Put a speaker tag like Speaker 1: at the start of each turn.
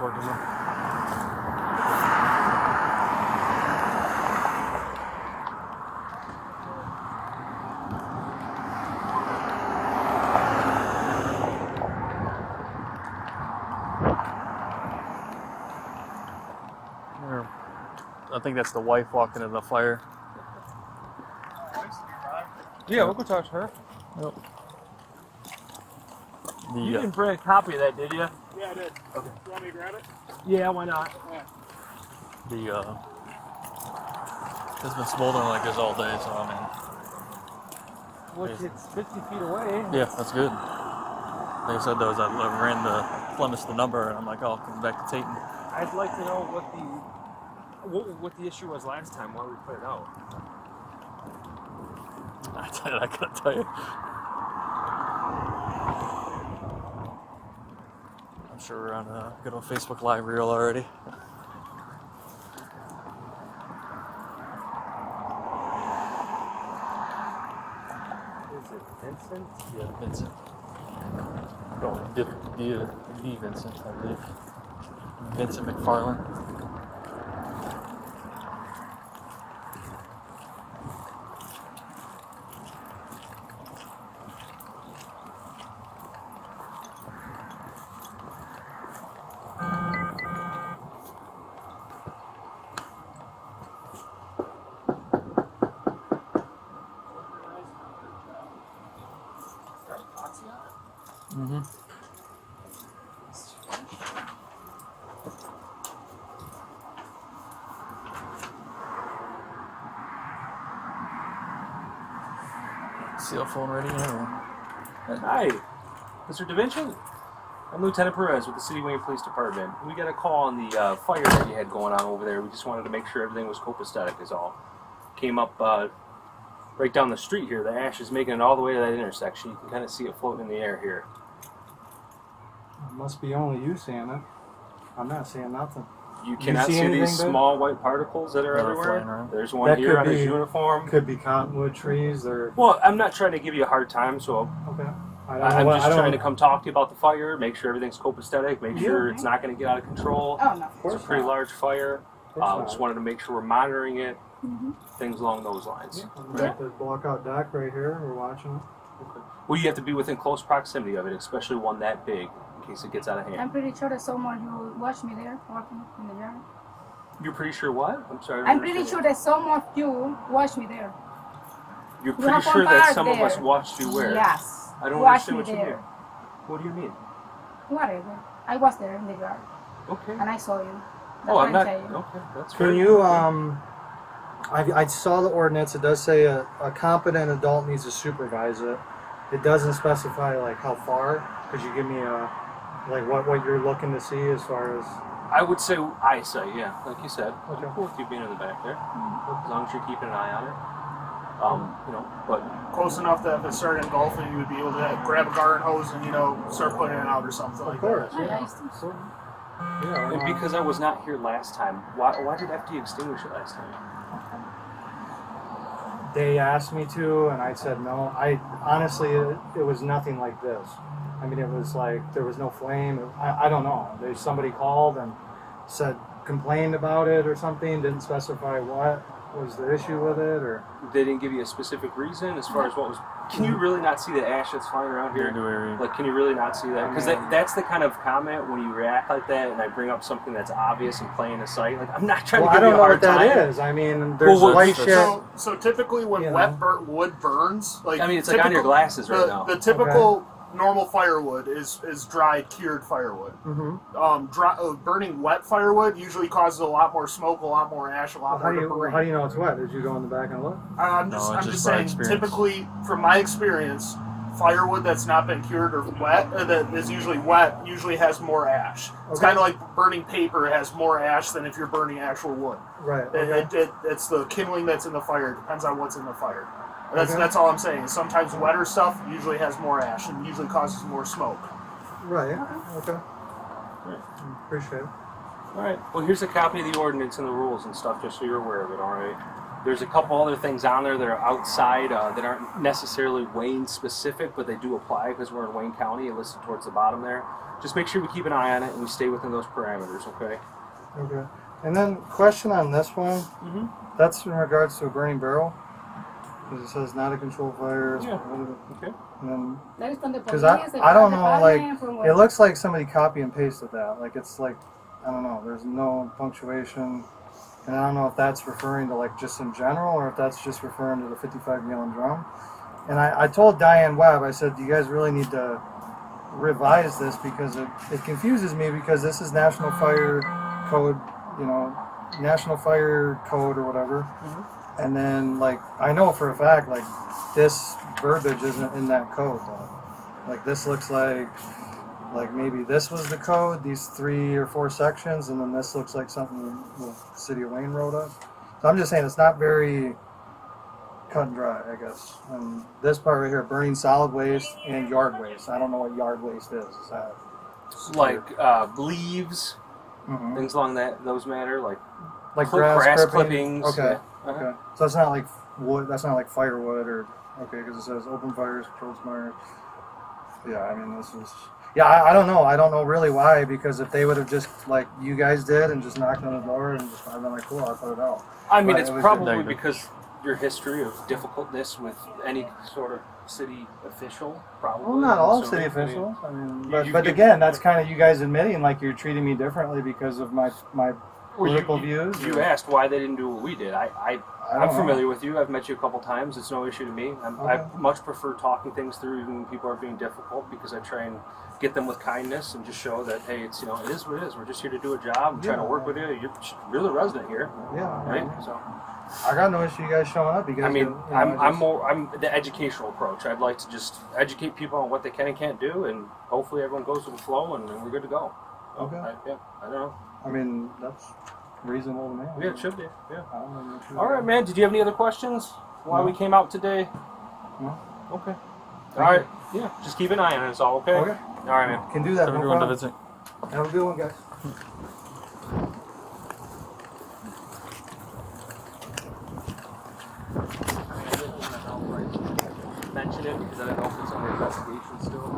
Speaker 1: towards them. I think that's the wife walking in the fire.
Speaker 2: Yeah, we'll go talk to her.
Speaker 1: Yep.
Speaker 2: You didn't bring a copy of that, did you?
Speaker 3: Yeah, I did.
Speaker 2: Okay.
Speaker 3: You want me to grab it?
Speaker 2: Yeah, why not?
Speaker 3: Yeah.
Speaker 1: It's been smoldering like this all day, so I mean.
Speaker 2: Well, it's 50 feet away.
Speaker 1: Yeah, that's good. Like I said, though, I ran the Flemish the number, and I'm like, oh, come back to Tatum.
Speaker 2: I'd like to know what the issue was last time, why we put it out.
Speaker 1: I couldn't tell you. I'm sure we're on a good old Facebook Live reel already.
Speaker 2: Is it Vincent?
Speaker 1: Yeah, Vincent. Oh, D. Vincent, I believe. Vincent McFarland. Mm-hmm. Cell phone ready now.
Speaker 2: Hi, Mr. Da Vinci. I'm Lieutenant Perez with the City Wayne Police Department. We got a call on the fire that you had going on over there. We just wanted to make sure everything was copacetic is all. Came up right down the street here. The ash is making it all the way to that intersection. You can kind of see it floating in the air here.
Speaker 4: It must be only you seeing it. I'm not seeing nothing.
Speaker 2: You cannot see these small white particles that are everywhere. There's one
Speaker 4: That
Speaker 2: here
Speaker 4: could
Speaker 2: on his
Speaker 4: be-
Speaker 2: uniform.
Speaker 4: Could be cottonwood trees or.
Speaker 2: Well, I'm not trying to give you a hard time, so
Speaker 4: Okay.
Speaker 2: I'm just trying to come talk to you about the fire, make sure everything's copacetic, make sure it's not going to get out of control.
Speaker 5: Oh, no.
Speaker 2: It's a pretty large fire. Just wanted to make sure we're monitoring it, things along those lines.
Speaker 4: We got the walkout deck right here. We're watching it.
Speaker 2: Okay. Well, you have to be within close proximity of it, especially one that big, in case it gets out of hand.
Speaker 5: I'm pretty sure that someone who watched me there working in the yard.
Speaker 2: You're pretty sure what? I'm sorry.
Speaker 5: I'm pretty sure that some of you watched me there.
Speaker 2: You're
Speaker 5: You
Speaker 2: pretty
Speaker 5: have
Speaker 2: sure
Speaker 5: one
Speaker 2: that
Speaker 5: car
Speaker 2: some of us
Speaker 5: there.
Speaker 2: watched you where?
Speaker 5: Yes.
Speaker 2: I don't
Speaker 5: Watch
Speaker 2: understand
Speaker 5: me
Speaker 2: what you
Speaker 5: there.
Speaker 2: mean. What do you mean?
Speaker 5: Whatever. I was there in the yard
Speaker 2: Okay.
Speaker 5: and I saw you. That's
Speaker 2: Oh,
Speaker 5: what
Speaker 2: I'm not.
Speaker 5: saying.
Speaker 2: Okay, that's
Speaker 4: Can
Speaker 2: fair.
Speaker 4: you I saw the ordinance. It does say a competent adult needs to supervise it. It doesn't specify like how far. Could you give me like what you're looking to see as far as?
Speaker 2: I would say eyesight, yeah, like you said.
Speaker 4: Okay.
Speaker 2: I'm cool with you being in the back there, as long as you're keeping an eye on it. But
Speaker 3: Close enough that if it started engulfing, you would be able to grab a garden hose and, start putting it out or something like
Speaker 4: Of course,
Speaker 3: that.
Speaker 4: yeah.
Speaker 5: I see.
Speaker 4: Yeah.
Speaker 2: and because I was not here last time, why did FD extinguish it last time?
Speaker 4: They asked me to, and I said no. I honestly, it was nothing like this. I mean, it was like there was no flame. I don't know. Somebody called and said complained about it or something. Didn't specify what was the issue with it, or
Speaker 2: They didn't give you a specific reason as far as what was. Can you really not see the ash that's flying around here? Like, can you really not see that? Because that's the kind of comment when you react like that, and I bring up something that's obvious and plain in sight. Like, I'm not trying to
Speaker 4: I
Speaker 2: give
Speaker 4: don't
Speaker 2: you a
Speaker 4: know
Speaker 2: hard
Speaker 4: what that
Speaker 2: time.
Speaker 4: is. I mean, there's
Speaker 2: Well,
Speaker 4: white shit.
Speaker 3: So typically when
Speaker 4: You
Speaker 3: wet
Speaker 4: know.
Speaker 3: wood burns, like
Speaker 2: I mean, it's like on your glasses right now.
Speaker 3: The typical normal firewood is dried, cured firewood. Burning wet firewood usually causes a lot more smoke, a lot more ash, a lot
Speaker 4: How
Speaker 3: more
Speaker 4: do
Speaker 3: debris.
Speaker 4: you know it's wet? Did you go in the back and look?
Speaker 3: I'm
Speaker 1: No,
Speaker 3: just
Speaker 1: just by
Speaker 3: saying.
Speaker 1: experience.
Speaker 3: Typically, from my experience, firewood that's not been cured or wet, that is usually wet, usually has more ash. It's
Speaker 4: Okay.
Speaker 3: kind of like burning paper has more ash than if you're burning actual wood.
Speaker 4: Right. Okay.
Speaker 3: It's the kindling that's in the fire. It depends on what's in the fire.
Speaker 4: Okay.
Speaker 3: That's all I'm saying. Sometimes wetter stuff usually has more ash and usually causes more smoke.
Speaker 4: Right. Okay. Appreciate it.
Speaker 2: All right. Well, here's a copy of the ordinance and the rules and stuff, just so you're aware of it. All right. There's a couple other things on there that are outside that aren't necessarily Wayne specific, but they do apply because we're in Wayne County and listed towards the bottom there. Just make sure we keep an eye on it and we stay within those parameters, okay?
Speaker 4: Okay. And then question on this one.
Speaker 2: Mm-hmm.
Speaker 4: That's in regards to a burning barrel. Because it says not a controlled fire.
Speaker 2: Yeah. Okay.
Speaker 4: And then,
Speaker 5: That is from the
Speaker 4: because
Speaker 5: police.
Speaker 4: I don't know, like,
Speaker 5: from
Speaker 4: it looks like somebody copy and pasted that. Like, it's like, I don't know, there's no punctuation. And I don't know if that's referring to, like, just in general, or if that's just referring to the 55-gallon drum. And I told Diane Webb, I said, you guys really need to revise this because it confuses me, because this is National Fire Code, you know, National Fire Code or whatever. Mm-hmm. And then, like, I know for a fact, like, this verbiage isn't in that code, though. Like, this looks like maybe this was the code, these 3 or 4 sections, and then this looks like something the City of Wayne wrote up. So I'm just saying it's not very cut and dry, I guess. And this part right here, burning solid waste and yard waste. I don't know what yard waste is. Is that
Speaker 2: Like leaves,
Speaker 4: mm-hmm.
Speaker 2: things along those matter, like
Speaker 4: grass
Speaker 2: clippings.
Speaker 4: Okay.
Speaker 2: Yeah.
Speaker 4: Okay. So it's not like wood. That's not like firewood or because it says open fires, controlled fires. Yeah, I mean this is. Yeah, I don't know. I don't know really why, because if they would have just, like you guys did, and just knocked on the door and just I'd been like, cool, I'll put it out.
Speaker 2: I mean,
Speaker 4: But
Speaker 2: it's
Speaker 4: it was
Speaker 2: probably
Speaker 1: just-
Speaker 2: because your history of difficultness with any sort of city official, probably.
Speaker 4: Well, not all
Speaker 2: So,
Speaker 4: city
Speaker 2: I mean,
Speaker 4: officials. I mean,
Speaker 2: you
Speaker 4: but
Speaker 2: give-
Speaker 4: again, that's kind of you guys admitting like you're treating me differently because of my
Speaker 2: well,
Speaker 4: political views.
Speaker 2: You asked why they didn't do what we did.
Speaker 4: I
Speaker 2: I'm
Speaker 4: don't know.
Speaker 2: familiar with you. I've met you a couple times. It's no issue to me. I
Speaker 4: Okay.
Speaker 2: much prefer talking things through even when people are being difficult, because I try and get them with kindness and just show that, hey, it's, it is what it is. We're just here to do a job. I'm trying to work with you. You're the resident here,
Speaker 4: Yeah,
Speaker 2: right? So,
Speaker 4: I got no issue you guys showing up. You guys
Speaker 2: I mean,
Speaker 4: do,
Speaker 2: I'm the educational approach. I'd like to just educate people on what they can and can't do, and hopefully everyone goes with the flow, and we're good to go.
Speaker 4: Okay.
Speaker 2: I don't know.
Speaker 4: I mean, that's reasonable to me.
Speaker 2: Yeah, it should be. Yeah.
Speaker 4: I don't know what you-
Speaker 2: All right, man. Did you have any other questions? Why
Speaker 4: No.
Speaker 2: we came out today?
Speaker 4: No.
Speaker 2: Okay.
Speaker 4: Thank
Speaker 2: All right. Yeah. Just keep an eye on it. It's all okay.
Speaker 4: Okay.
Speaker 2: All right, man.
Speaker 4: Can do that.
Speaker 1: Have a
Speaker 4: No
Speaker 1: good one to
Speaker 4: problem.
Speaker 1: visit.
Speaker 4: Have a good one, guys.
Speaker 2: Mention it because I don't know if it's under investigation still.